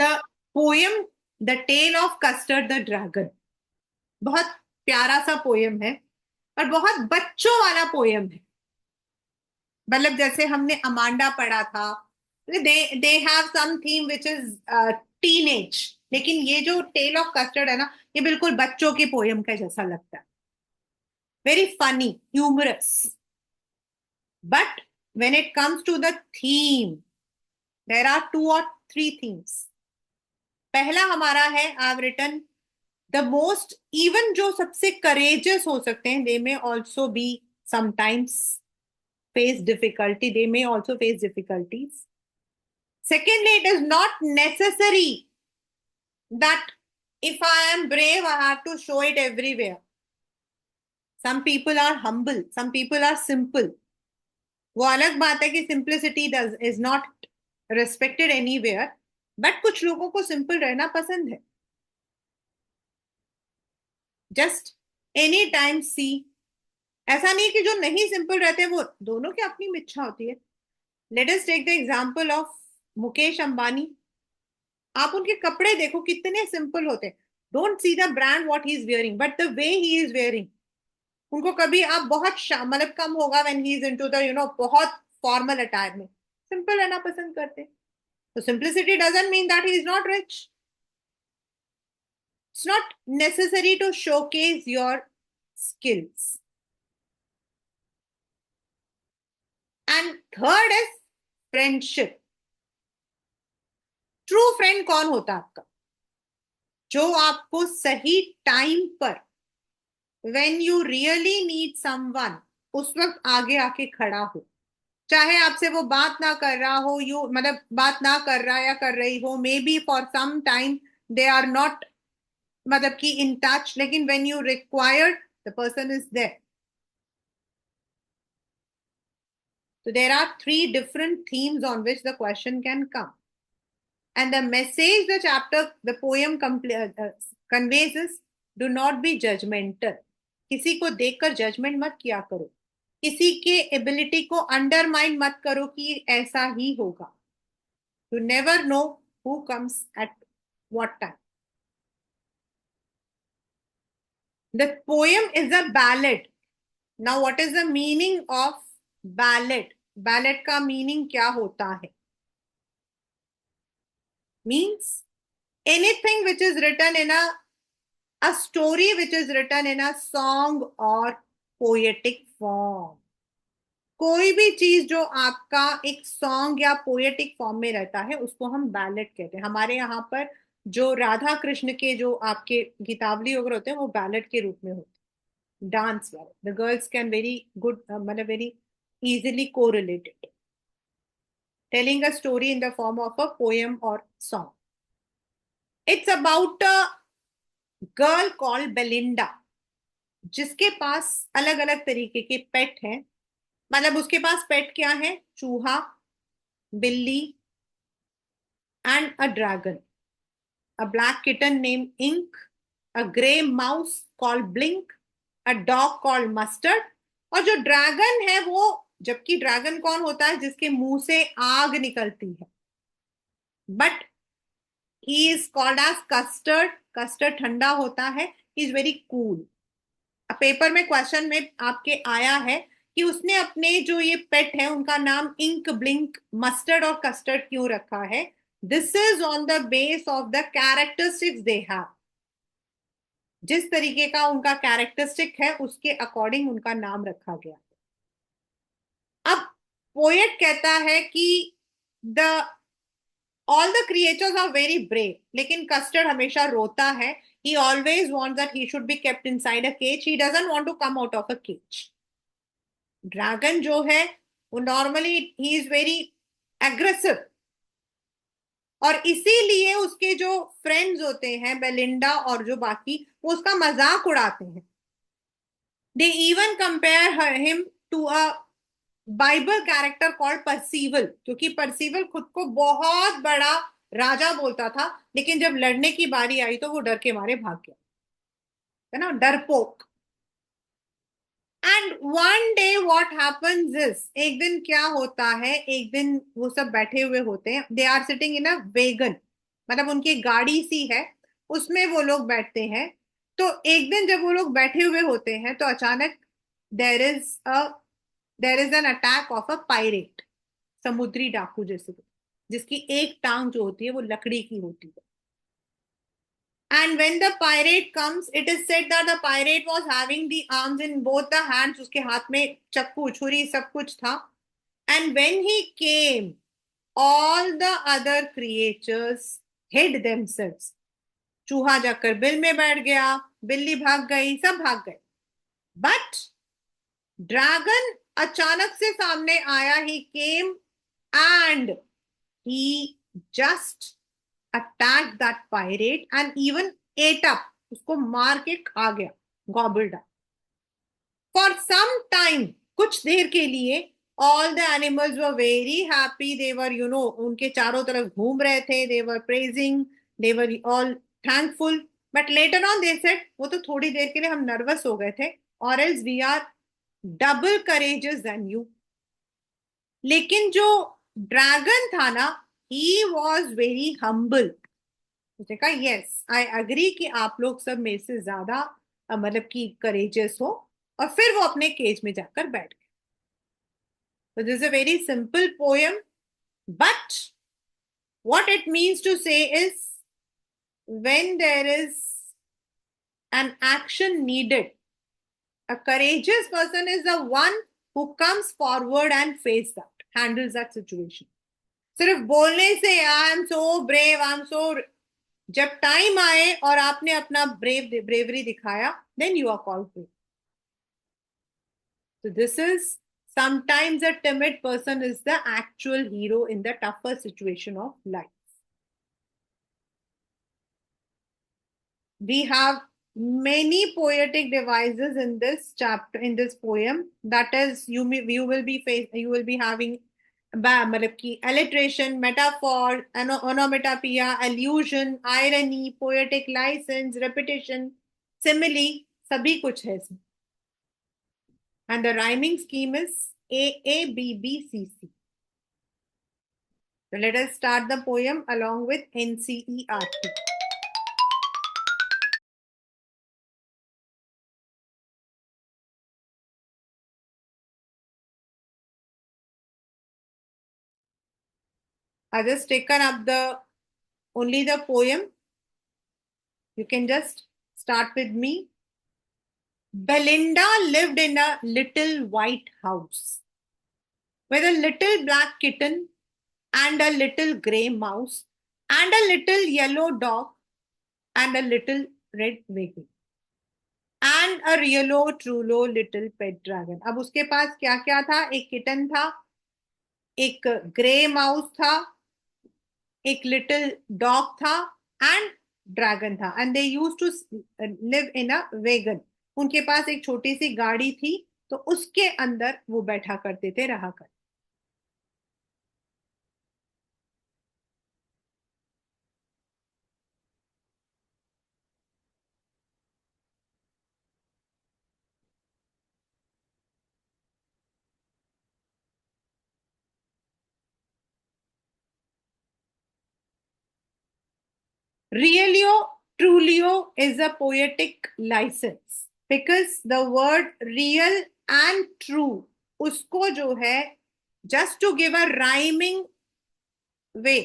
The poem the tale of custard the dragon, बहुत प्यारा सा पोयम है और बहुत बच्चों वाला पोयम है। मतलब जैसे हमने अमांडा पढ़ा था, they they have some theme which is teenage, लेकिन ये जो टेल ऑफ कस्टर्ड है ना, ये बिल्कुल बच्चों की पोयम का जैसा लगता है। Very funny, humorous, but when it comes to the theme, there are two or three themes. पहला हमारा है, I have written the most, even जो सबसे करेजियस हो सकते हैं, they may also be sometimes face difficulty, they may also face difficulties. Secondly, it is not necessary that if I am brave, I have to show it everywhere. Some people are humble, some people are simple. वो अलग बात है कि simplicity does is not respected anywhere, but कुछ लोगों को simple रहना पसंद है। जस्ट एनी टाइम सी, ऐसा नहीं कि जो नहीं सिंपल रहते वो, दोनों की अपनी इच्छा होती है। Let us take the example of Mukesh Ambani. आप उनके कपड़े देखो कितने सिंपल होते हैं। Don't see the brand what he is wearing, but the way he is wearing. उनको कभी आप बहुत मतलब कम होगा when he is into the बहुत फॉर्मल अटायर में, सिंपल रहना पसंद करते हैं। तो simplicity doesn't mean that he is not rich. It's not necessary to showcase your skills. And third is friendship. True friend कौन होता है आपका? जो आपको सही टाइम पर, when you really need someone, उस वक्त आगे आके खड़ा हो। चाहे आपसे वो बात ना कर रहा हो, यू मतलब बात ना कर रहा या कर रही हो, may be for some time they are not मतलब कि इन टच, लेकिन when you required the person is there. So there are three different themes on which the question can come. And the message the chapter, the poem conveys is, do not be judgmental. किसी को देखकर judgement मत किया करो, किसी के ability को undermine मत करो कि ऐसा ही होगा। You never know who comes at what time. The poem is a ballad. Now what is the meaning of ballad? Ballad का मीनिंग क्या होता है? Means anything which is written in a story which is written in a song or poetic form. कोई भी चीज जो आपका एक सॉन्ग या पोएटिक फॉर्म में रहता है उसको हम बैलेट कहते हैं। हमारे यहाँ पर जो राधा कृष्ण के जो आपके गीतावली वगैरह होते हैं वो बैलेट के रूप में होते हैं, डांस वाले। The girls can very good मतलब very easily correlate it, telling a story in the form of a poem or song. It's about a girl called Belinda, जिसके पास अलग अलग तरीके के पेट हैं। मतलब उसके पास पेट क्या है? चूहा, बिल्ली and a dragon, a black kitten name Ink, a grey mouse called Blink, a dog called Mustard. और जो ड्रैगन है वो, जबकि ड्रैगन कौन होता है? जिसके मुंह से आग निकलती है, but he is called as Custard. Custard ठंडा होता है, he is very cool. Paper में क्वेश्चन में आपके आया है कि उसने अपने जो ये पेट है उनका नाम इंक, ब्लिंक, मस्टर्ड और कस्टर्ड क्यों रखा है? This is on the base of the characteristics they have. जिस तरीके का उनका कैरेक्टरिस्टिक है उसके अकॉर्डिंग उनका नाम रखा गया। अब पोएट कहता है कि the all the creatures are very brave, लेकिन कस्टर्ड हमेशा रोता है। he always wants that he should be kept inside a cage, he doesn't want to come out of a cage. Dragon जो है वो normally he is very aggressive, और इसीलिए उसके जो फ्रेंड्स होते हैं बेलिंडा और जो बाकी, वो उसका मजाक उड़ाते हैं। They even compare him to a Bible character called Percival, क्योंकि परसीवल खुद को बहुत बड़ा राजा बोलता था, लेकिन जब लड़ने की बारी आई तो वो डर के मारे भाग गया, है ना, डरपोक। And one day what happens is, एक दिन क्या होता है, एक दिन वो सब बैठे हुए होते हैं, they are sitting in a wagon. मतलब उनकी गाड़ी सी है, उसमें वो लोग बैठते हैं। तो एक दिन जब वो लोग बैठे हुए होते हैं तो अचानक there is a there is an attack of a pirate, समुद्री डाकू जैसे कुछ, जिसकी एक टांग जो होती है वो लकड़ी की होती है। And when the pirate comes, it is said that the pirate was having the arms in both the hands. उसके हाथ में चक्कू छुरी सब कुछ था. And when he came, all the other creatures hid themselves. चूहा जाकर बिल में बैठ गया, बिल्ली भाग गई, सब भाग गए. But ड्रैगन अचानक से सामने आया. He came and he just attacked that pirate and even ate up. उसको मार के खा गया, gobbled up. For some time, कुछ देर के लिए, all the animals were very happy. They were, उनके चारों तरफ घूम रहे थे. They were praising, they were all thankful. But later on they said, वो तो थोड़ी देर के लिए हम नर्वस हो गए थे, or else we are double courageous than you. लेकिन जो ड्रैगन था ना, ही वॉज वेरी हम्बल. उसने कहा यस आई अग्री कि आप लोग सब मेरे से ज्यादा मतलब कि करेजियस हो. और फिर वो अपने केज में जाकर बैठ गए. तो this is a very simple poem, but what it means to say is when there is an action needed, a courageous person is the one who comes forward and face that, handles that situation. सिर्फ बोलने से I am so brave, I am so, जब time आए और आपने अपना bravery दिखाया, then you are called brave. So this is sometimes a timid person is the actual hero in the tougher situation of life. We have many poetic devices in this chapter, in this poem. That is, you will be having मतलब कि alliteration, metaphor, onomatopoeia, allusion, irony, poetic license, repetition, simile, सभी कुछ है इसमें. And the rhyming scheme is AABBCC. So let us start the poem along with NCERT. I just taken up the only the poem. You can just start with me. Belinda lived in a little white house with a little black kitten and a little gray mouse and a little yellow dog and a little red wagon and a realo trulo little pet dragon. अब उसके पास क्या क्या था? एक kitten था, एक grey mouse था, एक लिटिल डॉग था एंड ड्रैगन था. And they use to live in a wagon. उनके पास एक छोटी सी गाड़ी थी, तो उसके अंदर वो बैठा करते थे, रहा कर. Realio Trulio is a poetic license because the word real and true, उसको जो है just to give a rhyming way,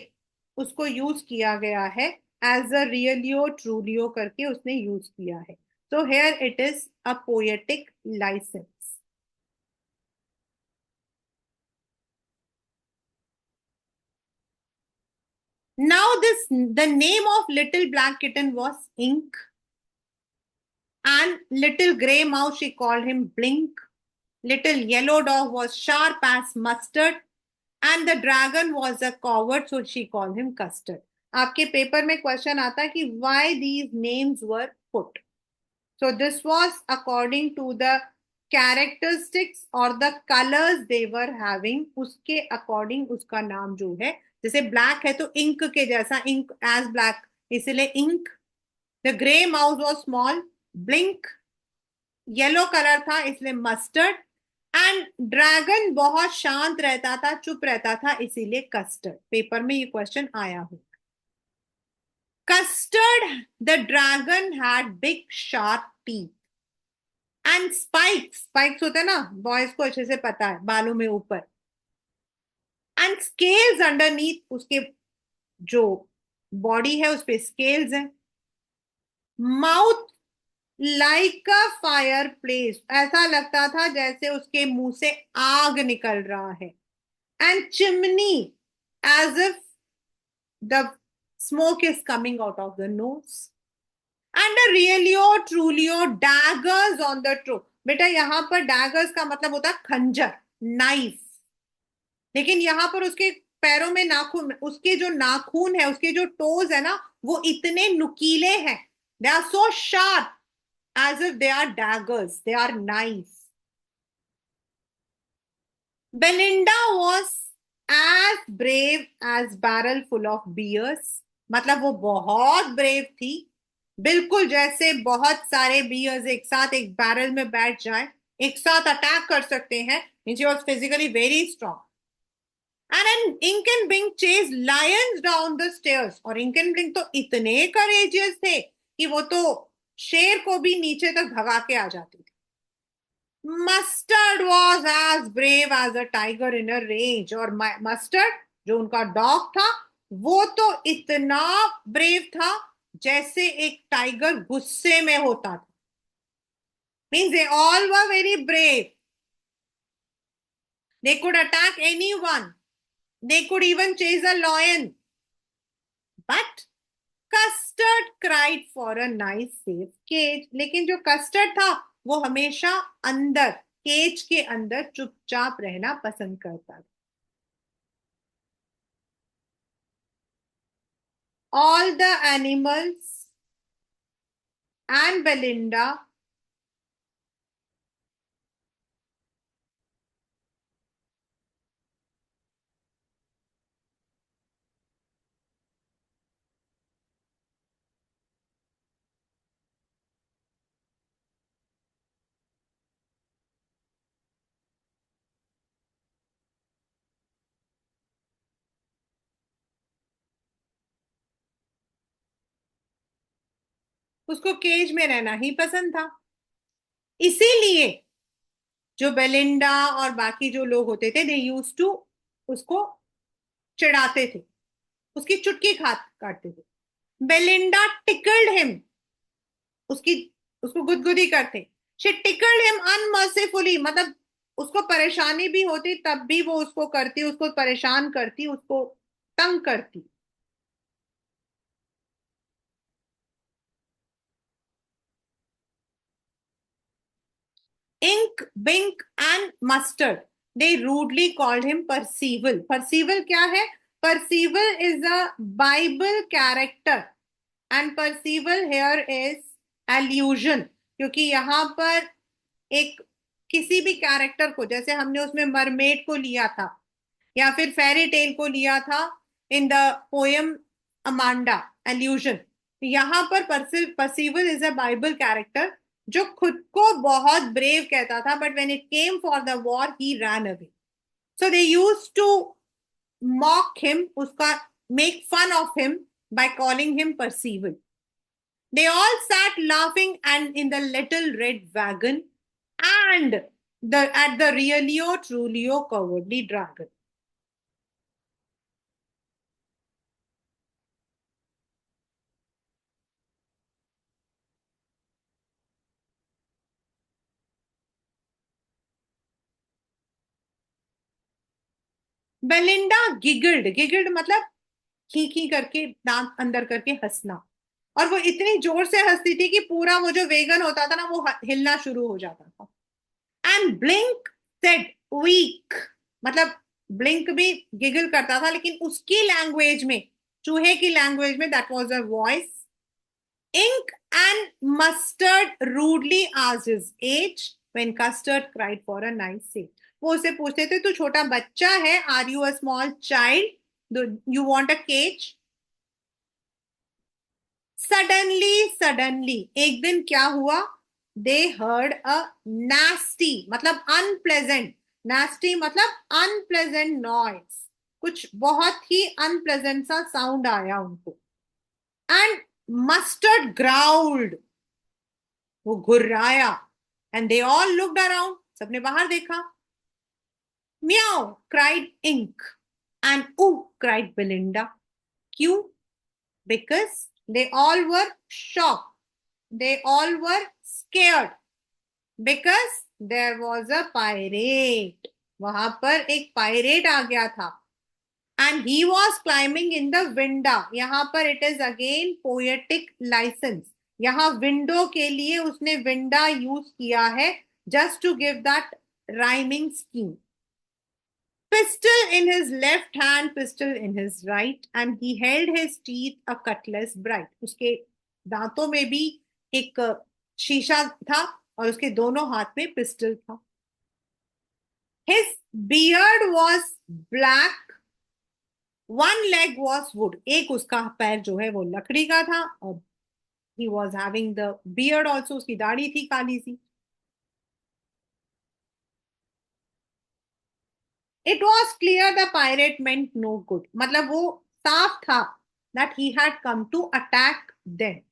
उसको यूज किया गया है. एज अ रियलियो ट्रूलियो करके उसने यूज किया है. So here it is a poetic licence. Now this, the name of little black kitten was Ink, and little gray mouse she called him Blink. Little yellow dog was sharp as mustard, and the dragon was a coward, so she called him Custard. आपके paper में question आता है कि why these names were put. So this was according to the characteristics or the colors they were having. उसके according उसका नाम जो है, जैसे black है तो ink के जैसा, ink as black, इसलिए ink. The grey mouse was small, blink. Yellow colour था इसलिए मस्टर्ड. एंड ड्रैगन बहुत शांत रहता था, चुप रहता था, इसीलिए कस्टर्ड. पेपर में ये क्वेश्चन आया हो. Custard, the dragon, had big sharp teeth. And spikes, spikes होते हैं ना, बॉयज को अच्छे से पता है, बालों में ऊपर. एंड स्केल्स अंडरनीथ, उसके जो बॉडी है उस पे स्केल्स हैं. Mouth like a fire place, ऐसा लगता था जैसे उसके मुंह से आग निकल रहा है. And chimney, as if the smoke is coming out of the nose. And Realio Trulio daggers on the throw. बेटा यहाँ पर डैगर्स का मतलब होता है खंजर, नाइफ. लेकिन यहाँ पर उसके पैरों में नाखून, उसके जो नाखून है, उसके जो टोज है ना, वो इतने नुकीले हैं. They are so sharp, as if they are daggers, they are knife. Belinda was as brave as barrel full of bears. मतलब वो बहुत ब्रेव थी, बिल्कुल जैसे बहुत सारे बियर्स एक साथ एक बैरल में बैठ जाए, एक साथ अटैक कर सकते हैं. She was physically very strong. And an Ink and Blink chase lions down the stairs. और इंकन ब्लिंक तो इतने करेजियस थे कि वो तो शेर को भी नीचे तक भगा के आ जाती थी. Mustard was as brave as a tiger in a range. और मस्टर्ड जो उनका डॉग था, वो तो इतना ब्रेव था जैसे एक टाइगर गुस्से में होता था. Means they all were very brave. They could attack anyone. They could even chase a lion. But Custard cried for a nice safe cage. लेकिन जो कस्टर्ड था वो हमेशा अंदर, केज के अंदर चुपचाप रहना पसंद करता था. All the animals and Belinda उसको केज में रहना ही पसंद था. इसीलिए जो बेलिंडा और बाकी जो लोग होते थे, दे यूज टू उसको चिढ़ाते थे, उसकी चुटकी खा काटते थे. बेलिंडा टिकल्ड हिम, उसकी उसको गुदगुदी करते. शी टिकल्ड हिम अनमर्सीफुली, मतलब उसको परेशानी भी होती तब भी वो उसको करती, उसको परेशान करती, उसको तंग करती. Ink, Blink and Mustard, they rudely called him Percival. Percival क्या है? Percival is a Bible character. And Percival here is allusion, क्योंकि यहाँ पर एक किसी भी कैरेक्टर को, जैसे हमने उसमें मरमेड को लिया था या फिर फेरी टेल को लिया था in the poem Amanda, allusion. यहाँ पर Percival is a Bible character जो खुद को बहुत ब्रेव कहता था, but when it came for the war he ran away. So they used to mock him, उसका make fun of him by calling him Percival. They all sat laughing and in the little red wagon and at the Realio Trulio Cowardly Dragon. Belinda giggled, giggled मतलब खी खी करके दांत अंदर करके हंसना. और वो इतनी जोर से हंसती थी कि पूरा वो जो वेगन होता था ना, वो हिलना शुरू हो जाता था. एंड ब्लिंक सेड वीक, मतलब ब्लिंक भी गिगल करता था लेकिन उसकी लैंग्वेज में, चूहे की लैंग्वेज में, that was a voice. Ink and Mustard rudely asked his age when Custard cried for a nice seat. वो उसे पूछते थे, तू छोटा बच्चा है, are you a small child, you want a cage. Suddenly एक दिन क्या हुआ? दे हर्ड अ नास्टी, मतलब अनप्लेजेंट, नास्टी मतलब अनप्लेजेंट नॉइस. कुछ बहुत ही अनप्लेजेंट सा साउंड आया उनको. एंड मस्टर्ड ग्राउल्ड, वो घुर्राया। And they all looked around, सबने बाहर देखा। Meow cried Ink, and ooh cried Belinda. क्यों? Because they all were shocked, they all were scared, because there was a pirate. वहां पर एक पायरेट आ गया था। And he was climbing in the winda. यहां पर it is again poetic license. यहां विंडो के लिए उसने विंडा यूज किया है, just to give that rhyming scheme. Pistol in his left hand, pistol in his right, and he held his teeth a cutlass bright. उसके दांतों में भी एक शीशा था, और उसके दोनों हाथ में पिस्टल था। His beard was black, one leg was wood. एक उसका पैर जो है वो लकड़ी का था, और he was having the beard also, उसकी दाढ़ी थी काली सी। It was clear the pirate meant no good. मतलब वो साफ था that he had come to attack them.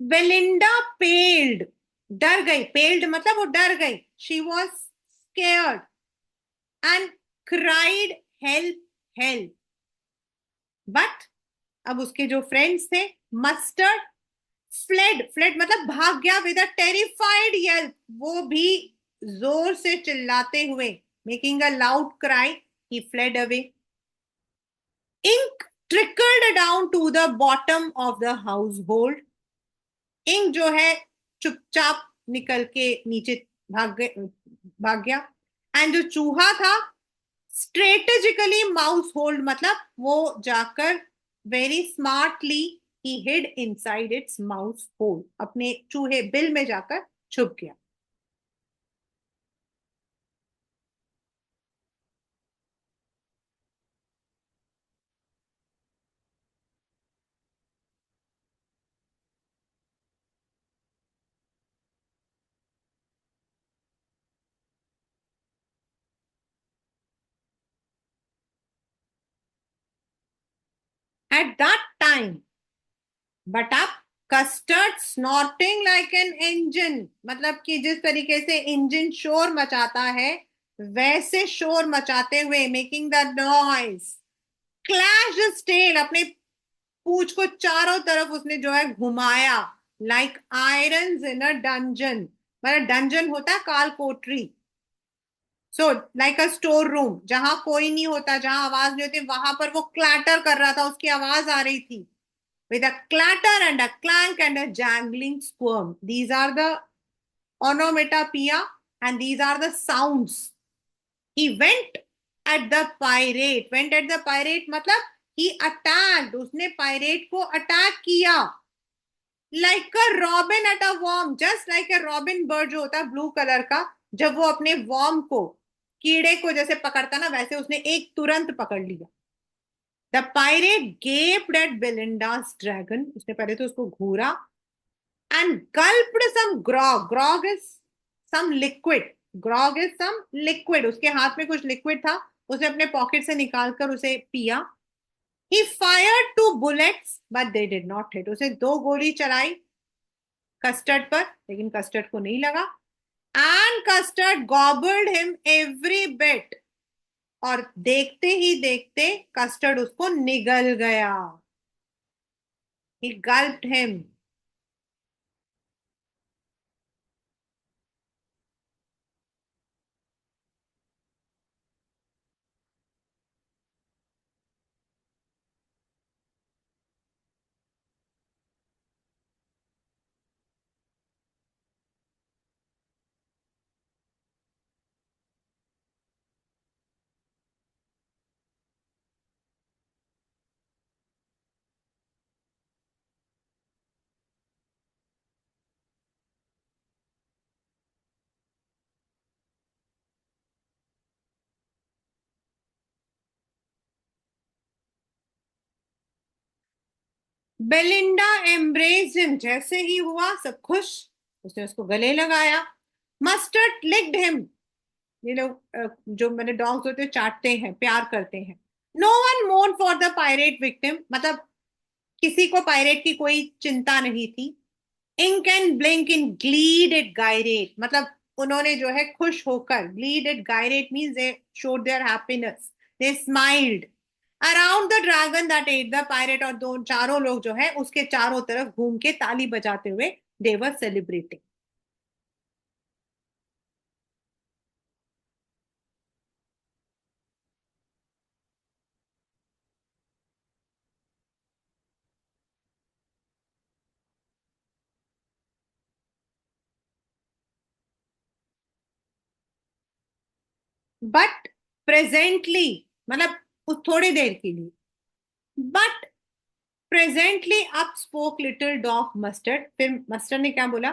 Belinda पेल्ड, डर गई। पेल्ड मतलब वो डर गई। She was scared and cried help, help. But अब उसके जो फ्रेंड्स थे, मस्टर्ड फ्लेड, फ्लेड मतलब भाग गया विद अ टेरिफाइड येल्प। वो भी जोर से चिल्लाते हुए, making a loud cry, he fled away. Ink trickled down to the bottom of the household. Ink जो है चुपचाप निकल के नीचे भाग गया। एंड जो चूहा था, स्ट्रेटेजिकली माउस होल्ड मतलब वो जाकर very smartly he hide inside it's mouse hold, अपने चूहे बिल में जाकर छुप गया। एट दैट टाइम, बट अब कस्टर्ड स्नॉर्टिंग लाइक एन इंजन, मतलब कि जिस तरीके से इंजन शोर मचाता है, वैसे शोर मचाते हुए, making the noise, clash tail, अपने पूंछ को चारों तरफ उसने जो है घुमाया। Like iron in a dungeon, मतलब डंजन होता है काल कोठरी। So like a store room, जहां कोई नहीं होता, जहां आवाज नहीं होती, वहां पर वो क्लैटर कर रहा था, उसकी आवाज आ रही थी। With a clatter and a clank and a jangling squirm, these are the onomatopoeia, and these are the sounds. He went at the pirate मतलब he attacked, उसने पायरेट को अटैक किया। Like a robin at a worm, just like a robin bird जो होता है blue colour का, जब वो अपने वॉर्म को, कीड़े को जैसे पकड़ता ना, वैसे उसने एक तुरंत पकड़ लिया। The pirate gaped at Belinda's dragon, उसने पहले तो उसको घूरा। And gulped some grog, grog is some liquid, grog is some liquid, उसके हाथ में कुछ लिक्विड था, उसने अपने पॉकेट से निकालकर उसे पिया। ही fired to bullets but they did not hit, उसे दो गोली चलाई कस्टर्ड पर, लेकिन कस्टर्ड को नहीं लगा। And custard गॉबल्ड him every bit, और देखते ही देखते कस्टर्ड उसको निगल गया। ही गल्प्ड हिम। बेलिंडा एम्ब्रेस्ड हिम, जैसे ही हुआ सब खुश, उसने उसको गले लगाया। मस्टर्ड लिक्ड हिम, ये लोग जो मैंने डॉग्स होते हैं चाटते हैं, प्यार करते हैं। No one mourn for the pirate victim, मतलब किसी को पायरेट की कोई चिंता नहीं थी। Ink and Blink in glee did gyrate, मतलब उन्होंने जो है खुश होकर, glee did gyrate means they showed their happiness, they smiled around the dragon that ate the pirate, और दो चारों लोग जो है उसके चारों तरफ घूम के ताली बजाते हुए they were celebrating. But presently, मतलब उस थोड़ी देर के लिए, but presently up spoke little dog Mustard, फिर मस्टर्ड ने क्या बोला?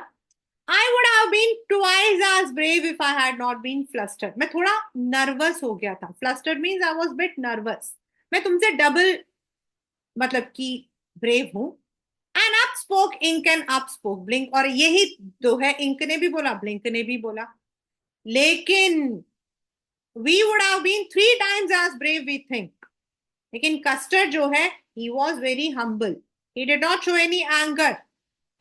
I would have been twice as brave if I had not been flustered, मैं थोड़ा नर्वस हो गया था, flustered means I was bit nervous, मैं तुमसे डबल मतलब कि ब्रेव हूं। And up spoke Ink and up spoke Blink, और यही दो है, इंक ने भी बोला, ब्लिंक ने भी बोला। लेकिन we would have been three times as brave we think, लेकिन कस्टर्ड जो है, he was very humble, he did not show any anger.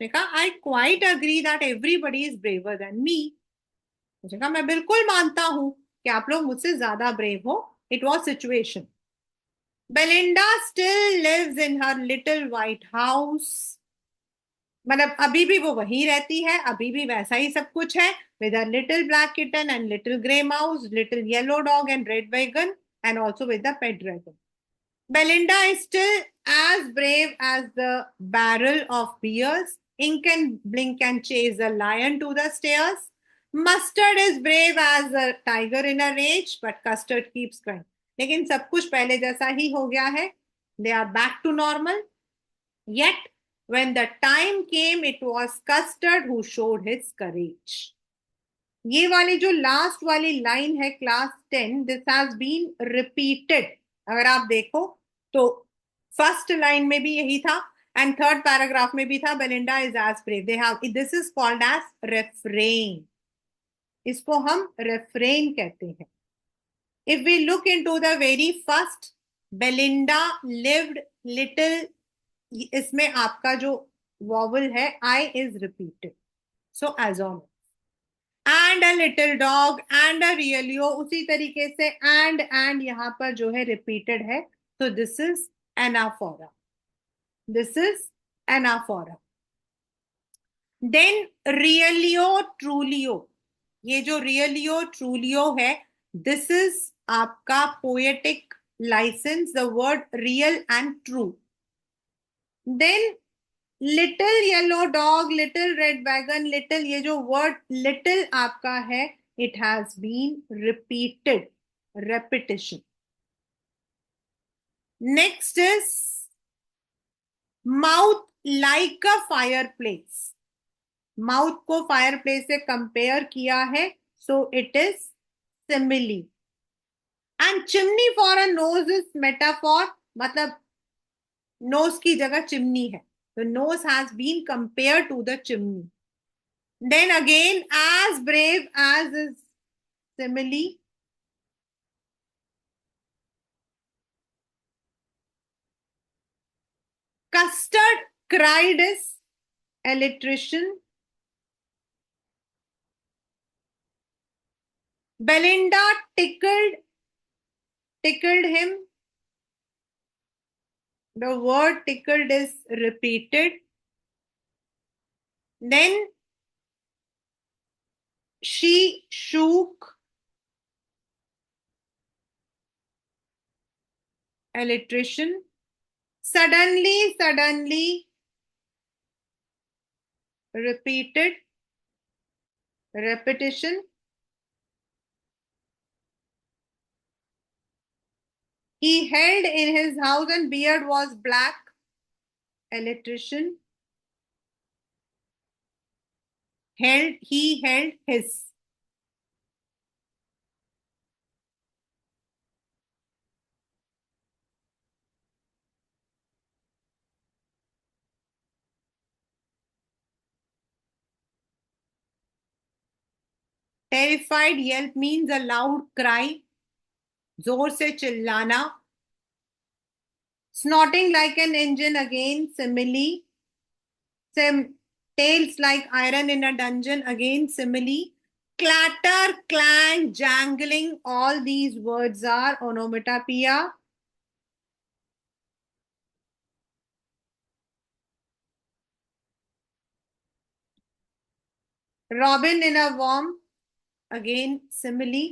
कहा I quite agree that everybody is braver than me, मुझे कहा मैं बिल्कुल मानता हूं कि आप लोग मुझसे ज्यादा ब्रेव हो, it was situation. Belinda still lives in her little white house, मतलब अभी भी वो वहीं रहती है, अभी भी वैसा ही सब कुछ है, with a little black kitten and little grey mouse, little yellow dog and red wagon, and also with the pet dragon. Belinda is still as brave as the barrel of beers. Ink and Blink can chase the lion to the stairs. Mustard is brave as a tiger in a rage, but Custard keeps crying. लेकिन सब कुछ पहले जैसा ही हो गया है. They are back to normal. Yet, when the time came, it was Custard who showed his courage. ये वाली जो लास्ट वाली लाइन है, class 10, this has been repeated. अगर आप देखो तो फर्स्ट लाइन में भी यही था, एंड थर्ड पैराग्राफ में भी था, Belinda is as brave, they have, this is called as refrain, इसको हम रेफ्रेन कहते हैं। If we look into the very first, Belinda lived little, इसमें आपका जो वॉवल है I is repeated, so as on, and a little dog and a realio, उसी तरीके से एंड यहां पर जो है रिपीटेड है, तो this is anaphora, this is anaphora. Then realio trulio, ये जो रियलियो ट्रूलियो है, दिस इज आपका poetic licence, the word real and true. Then little yellow dog, little red wagon, little, ये जो वर्ड लिटिल आपका है, it has been repeated, repetition. Next is mouth like a fireplace, mouth को fireplace से compare किया है, so it is simile. And chimney for a knows is metaphor, मतलब nose की जगह चिमनी है, तो nose has been compare to the chimney. Then again, as brave as is simile. Custard cried is electrician. Belinda tickled him. The word tickled is repeated. Then she shook electrician. Suddenly, repeated, repetition. He held in his house and beard was black, electrician. He held his. Terrified Yelp means a loud cry, जोर से चिल्लाना. Snorting like an engine, again simile. Tales like iron in a dungeon, again simile. Clatter, clang, jangling, all these words are onomatopoeia. Robin in a worm, again simile.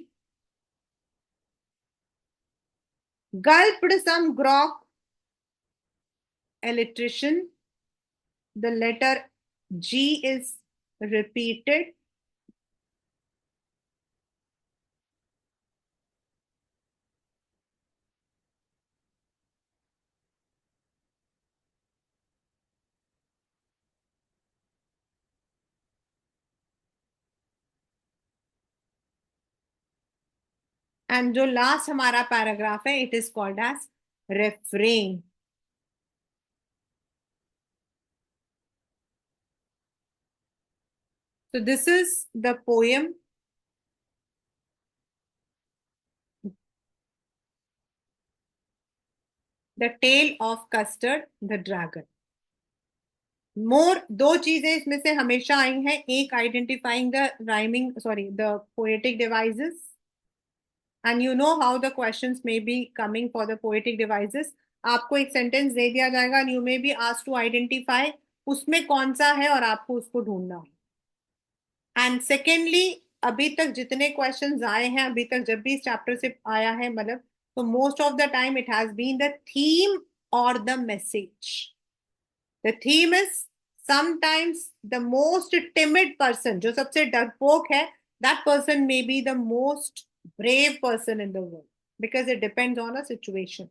Gulped some grog, alliteration. The letter G is repeated. And जो last हमारा paragraph है, it is called as refrain. So this is the poem. The Tale of Custard the Dragon. More दो चीजें इसमें से हमेशा आई हैं. एक, identifying the rhyming, sorry, the poetic devices. And you know how the questions may be coming for the poetic devices. आपको एक सेंटेंस दे दिया जाएगा and you may be asked to identify उसमें कौन सा है और आपको उसको ढूंढना है. एंड सेकेंडली, अभी तक जितने क्वेश्चंस आए हैं, अभी तक जब भी इस चैप्टर से आया है, मतलब, तो most of the time it has been the theme और the message. The theme is sometimes the most timid person, जो सबसे डरपोक है, that person may be the most brave person in the world because it depends on a situation.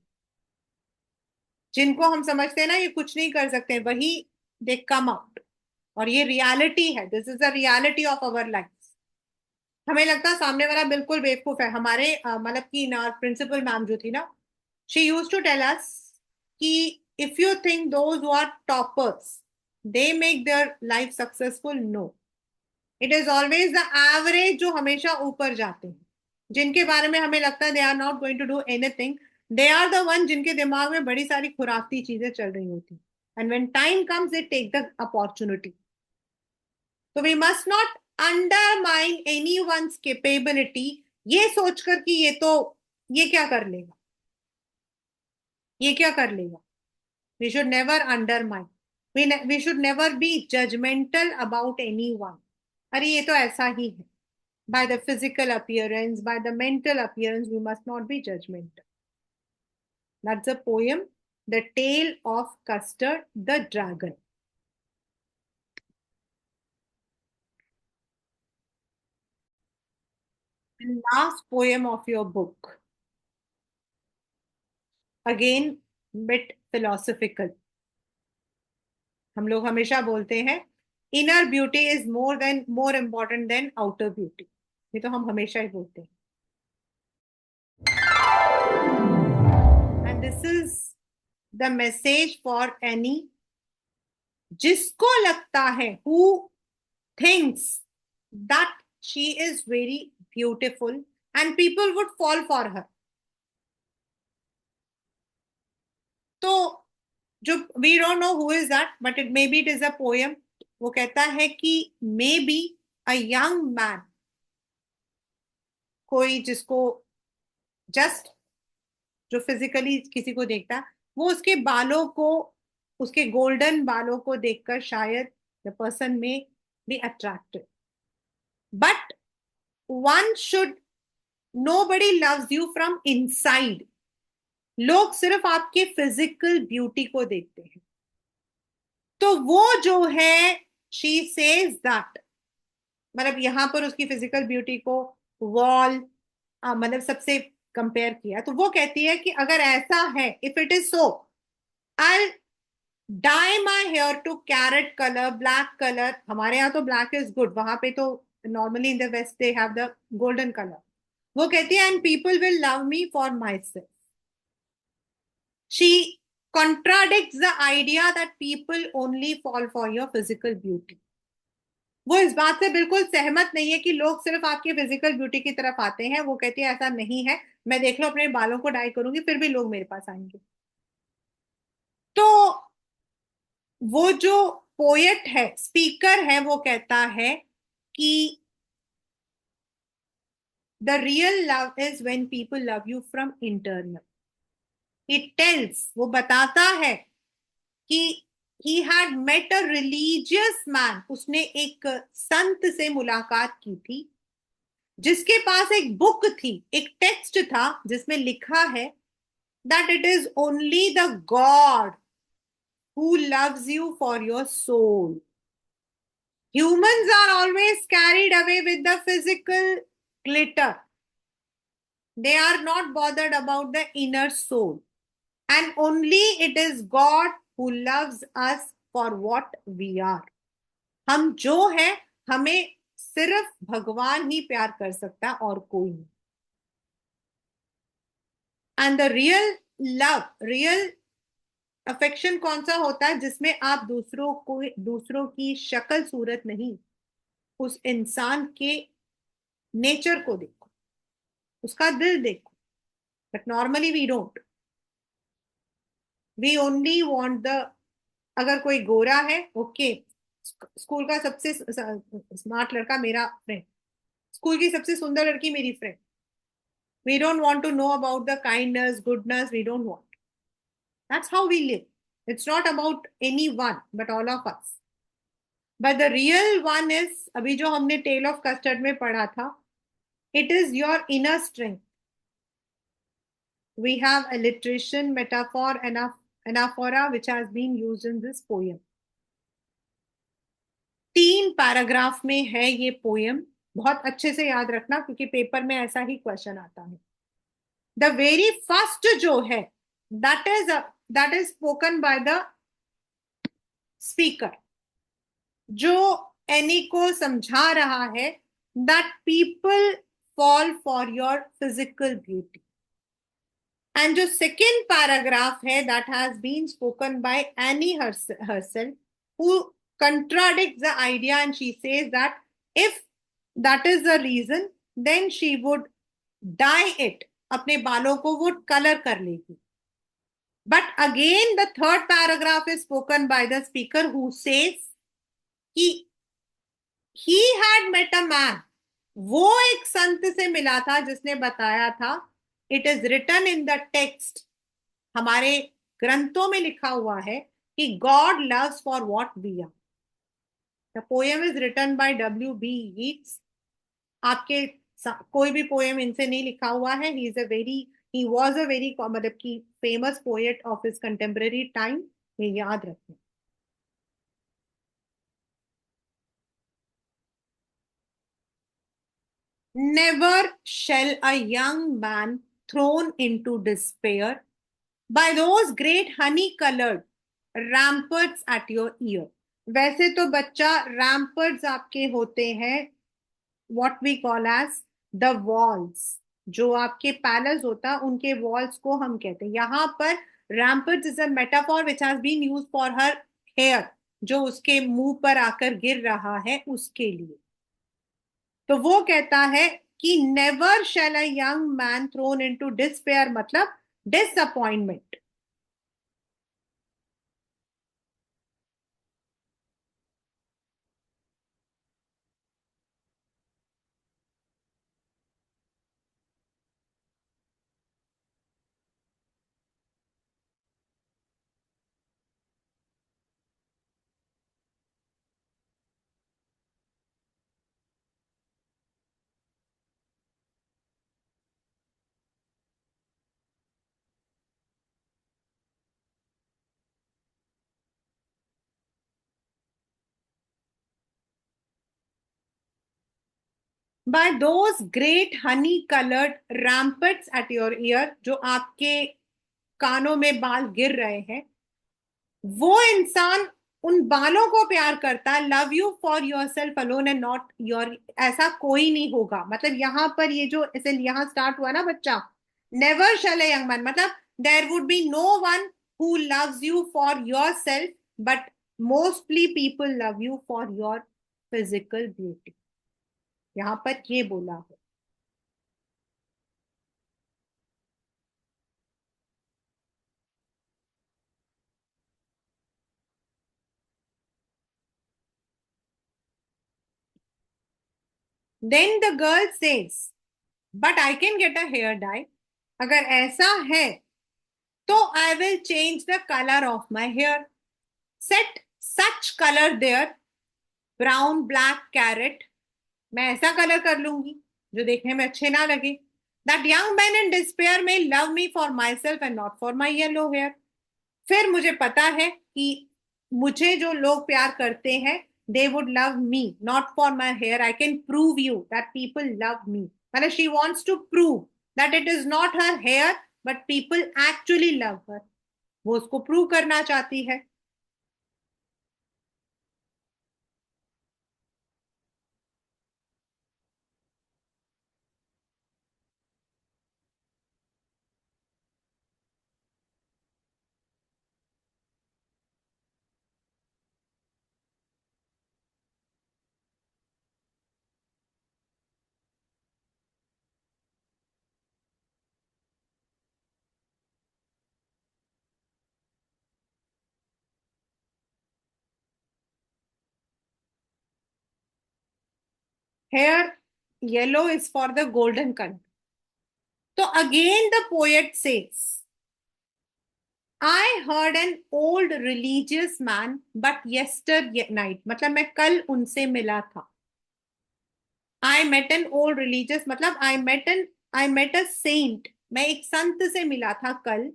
जिनको हम समझते हैं ना ये कुछ नहीं कर सकते, वही they come out. और ये रियलिटी है. This is the reality of our life. हमें लगता है सामने वाला बिल्कुल बेवकूफ है. हमारे मतलब की ना प्रिंसिपल मैम जो थी ना, she use to tell us कि if you think those who are toppers they make their life successful, no, it is always the average जो हमेशा ऊपर जाते हैं, जिनके बारे में हमें लगता है they are not going to do anything, they are the one जिनके दिमाग में बड़ी सारी खुराफती चीजें चल रही होती, and when time comes they take the opportunity. So we must not undermine anyone's capability ये सोचकर कि ये क्या कर लेगा, ये क्या कर लेगा. We should never undermine. We should never be judgmental about anyone. अरे ये तो ऐसा ही है. By the physical appearance, by the mental appearance, we must not be judgmental. That's a poem, The Tale of Custard the Dragon. And last poem of your book. Again, bit philosophical. हम लोग हमेशा बोलते हैं inner beauty is more important then outer beauty. ये तो हम हमेशा ही बोलते हैं. And this is the message for Annie जिसको लगता है, who thinks that she is very beautiful and people would fall for her. तो जो we don't know who is that, but it may be it is a poem. वो कहता है कि may be a young man, कोई जिसको just जो physically किसी को देखता है, वो उसके बालों को, उसके गोल्डन बालों को देखकर शायद द पर्सन में be attracted. But one should, nobody loves you from inside. लोग सिर्फ आपके फिजिकल ब्यूटी को देखते हैं. तो वो जो है, शी सेज दैट, मतलब यहां पर उसकी फिजिकल ब्यूटी को वॉल, मतलब सबसे कंपेयर किया, तो वो कहती है कि अगर ऐसा है, if it is so, I dye my hair to carrot colour, black colour. हमारे यहाँ तो ब्लैक इज गुड, वहां पे तो normally in the west they have the golden colour. वो कहती है and people will love me for myself. She contradicts the idea that people only fall for your physical beauty. वो इस बात से बिल्कुल सहमत नहीं है कि लोग सिर्फ आपकी फिजिकल ब्यूटी की तरफ आते हैं। वो कहती है ऐसा नहीं है, मैं देख लो अपने बालों को डाई करूंगी फिर भी लोग मेरे पास आएंगे। तो वो जो पोएट है, स्पीकर है, वो कहता है कि the real love is when people love you from internal. It tells, वो बताता है कि he had met a religious man, उसने एक संत से मुलाकात की थी जिसके पास एक बुक थी, एक टेक्स्ट था जिसमें लिखा है that it is only the God who loves you for your soul. Humans are always carried away with the physical glitter. They are not bothered about the inner soul. And only it is God who loves us for what we are. हम जो है, हमें सिर्फ भगवान ही प्यार कर सकता है और कोई नहीं। And the real love, real affection कौन सा होता है? जिसमें आप दूसरों की शक्ल सूरत नहीं, उस इंसान के नेचर को देखो, उसका दिल देखो। But normally we don't, we only want the, अगर कोई गोरा है, ओके, स्कूल का सबसे स्मार्ट लड़का मेरा फ्रेंड, स्कूल की सबसे सुंदर लड़की मेरी friend. We don't want to know about the kindness, goodness, we don't want. That's how we live. It's not about any one but all of us. But the real one is, अभी जो हमने tale of Custard में पढ़ा था, it is your inner strength. We have alliteration, metaphor, and anaphora which has been used in this poem. 3 paragraph में है ये poem. बहुत अच्छे से याद रखना क्योंकि पेपर में ऐसा ही क्वेश्चन आता है। द वेरी फर्स्ट जो है, that is spoken by the speaker, जो एनी को समझा रहा है that people fall for your physical beauty. And जो सेकेंड पैराग्राफ है, that has been spoken by Annie herself, who contradicts the idea and she says that if that is the reason, then she would dye it, अपने बालों को वो colour कर लेगी। But again the third paragraph is spoken by the speaker who says कि he had met a man, वो एक संत से मिला था जिसने बताया था, it is written in the text, हमारे ग्रंथों में लिखा हुआ है कि God loves for what we are. The poem is written by W.B. Yeats। आपके कोई भी पोएम इनसे नहीं लिखा हुआ है। ही वॉज अ वेरी मतलब की famous poet of his contemporary time, ये याद रखें। Never shall a young man thrown into despair by those great honey colored ramparts at your ear। वैसे तो बच्चा, रैम्पर्ट्स आपके होते हैं what we call as the walls. जो आपके पैलेस होता है उनके वॉल्स को हम कहते हैं। यहाँ पर ramparts is a metaphor which has been used for her hair, जो उसके मुंह पर आकर गिर रहा है उसके लिए। तो वो कहता है कि never shall a young man thrown into despair, मतलब disappointment. By those great honey coloured ramparts at your ear, जो आपके कानों में बाल गिर रहे हैं, वो इंसान उन बालों को प्यार करता है। Love you for your self alone and not your, ऐसा कोई नहीं होगा। मतलब यहां पर ये जो ऐसे यहां स्टार्ट हुआ ना बच्चा, never shall a young man, मतलब there would be no one who loves you for yourself, but mostly people love you for your physical beauty. यहां पर ये बोला है। Then the girl says, but I can get a hair dye. अगर ऐसा है तो I will change the colour of my hair. Set such colour there, brown black carrot. मैं ऐसा कलर कर लूंगी जो देखने में अच्छे ना लगे। That young man in despair में love me for myself and not for my yellow hair. फिर मुझे पता है कि मुझे जो लोग प्यार करते हैं, they would love me not for my hair. I can prove you that people love me. मतलब she wants to prove that it is not her hair but people actually love her. वो उसको prove करना चाहती है। Hair yellow is for the golden colour. तो again the poet says, I heard an old religious man but yesternight. मतलब मैं कल उनसे मिला था। I met N old religious मतलब आई मेट अ सेंट। मैं एक संत से मिला था कल।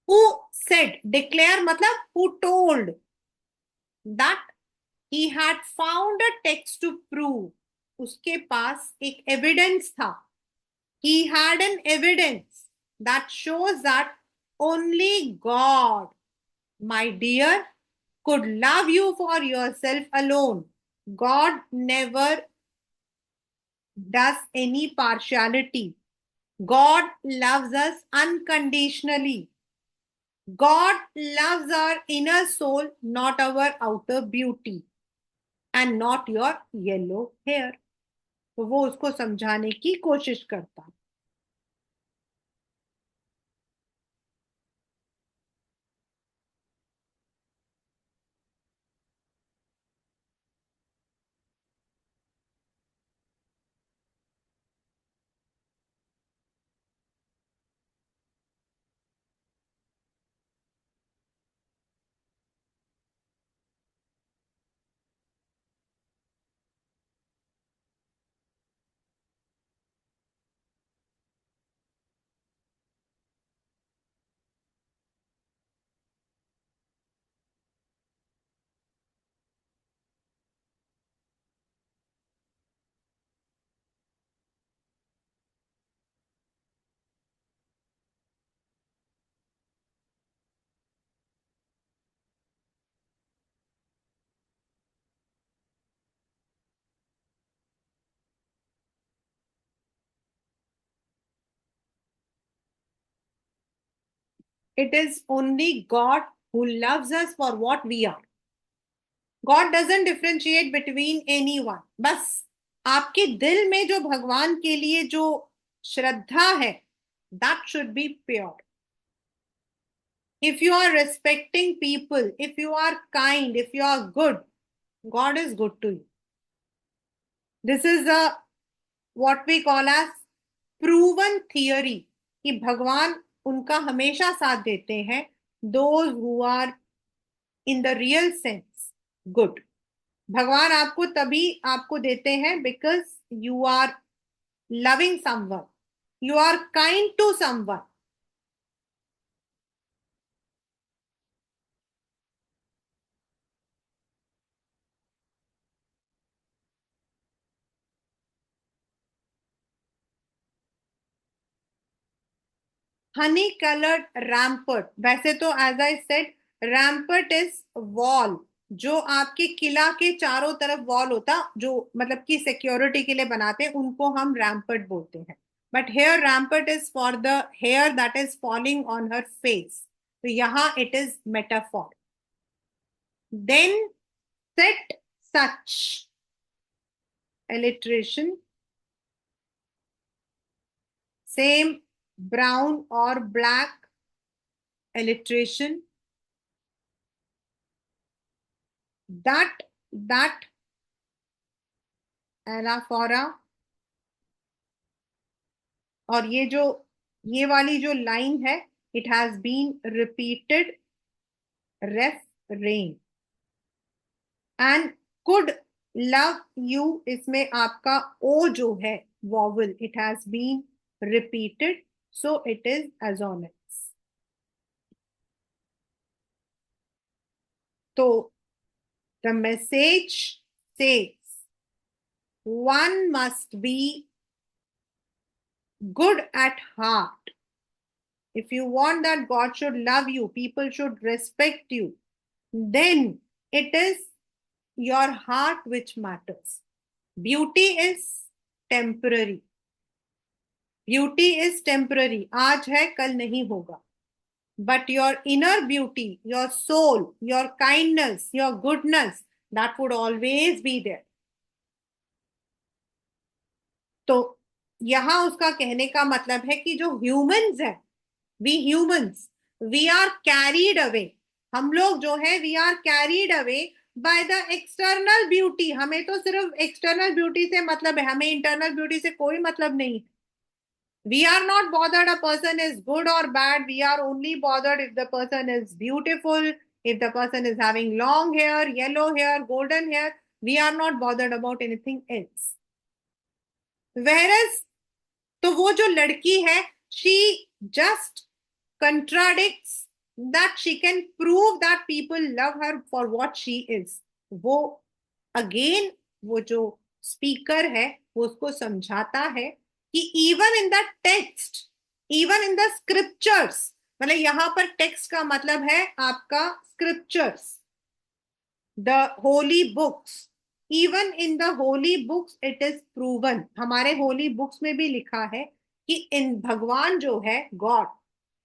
हु सेड, डिक्लेयर मतलब who told that he had found a text to prove. उसके पास एक एविडेंस था। He had an evidence that shows that only God, my dear, could love you for yourself alone. God never does any partiality. God loves us unconditionally. God loves our inner soul, not our outer beauty, and not your yellow hair. तो वो उसको समझाने की कोशिश करता। It is only God who loves us for what we are. God doesn't differentiate between any one. बस आपके दिल में जो भगवान के लिए जो श्रद्धा है, that should be pure. If you are respecting people, if you are kind, if you are good, God is good to you. This is a what we call as proven theory कि भगवान उनका हमेशा साथ देते हैं, those who are in the real sense good. भगवान आपको तभी आपको देते हैं because you are loving someone, you are kind to someone. Honey coloured rampart, वैसे तो as I said rampart is wall, जो आपके किला के चारों तरफ वॉल होता, जो मतलब की सिक्योरिटी के लिए बनाते हैं, उनको हम रैम्पर्ट बोलते हैं। But hair rampart is for the hair that is falling on her face. तो यहां it is metaphor. Then set such, alliteration. Same brown or black alliteration. That anaphora. और ये वाली जो लाइन है, it has been repeated refrain. And could love you, इसमें आपका O जो है vowel, it has been repeated, so it is assonance. तो the message says one must be good at heart. If you want that God should love you, people should respect you, then it is your heart which matters. Beauty is temporary. Beauty is temporary. आज है कल नहीं होगा. But your inner beauty, your soul, your kindness, your goodness, that would always be there. तो यहां उसका कहने का मतलब है कि जो ह्यूमंस है, वी आर कैरीड अवे. हम लोग जो है we are carried away by the external beauty. हमें तो सिर्फ एक्सटर्नल ब्यूटी से मतलब है, हमें इंटरनल ब्यूटी से कोई मतलब नहीं. We are not bothered a person is good or bad. We are only bothered if the person is beautiful, if the person is having long hair, yellow hair, golden hair. We are not bothered about anything else. Whereas, तो वो जो लड़की है, she just contradicts that she can prove that people love her for what she is. वो again वो जो speaker है वो उसको समझाता है कि even in the text, even in the scriptures, मतलब यहां पर टेक्स्ट का मतलब है आपका scriptures, the holy books. Even in the holy books it is proven. हमारे होली बुक्स में भी लिखा है कि इन भगवान जो है God,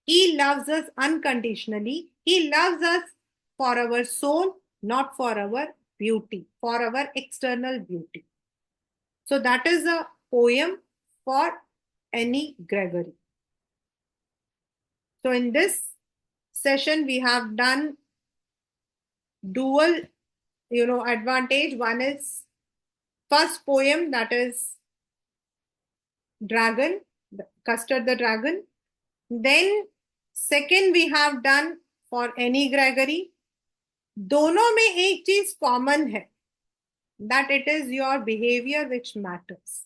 he loves us unconditionally. He loves us for our soul, not for our beauty, for our external beauty. So that is a poem for Annie Gregory. So in this session we have done dual advantage. One is first poem, that is dragon, Custard the Dragon. Then second we have done for Annie Gregory. दोनों में एक चीज common है, that it is your behavior which matters.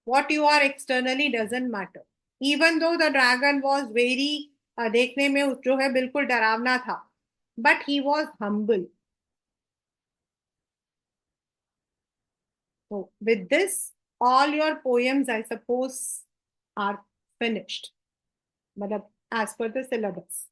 What you are externally doesn't matter. Even though the dragon was very देखने में जो है बिल्कुल डरावना था, but he was humble. So with this, all your poems, I suppose, are finished. मतलब as per the syllabus.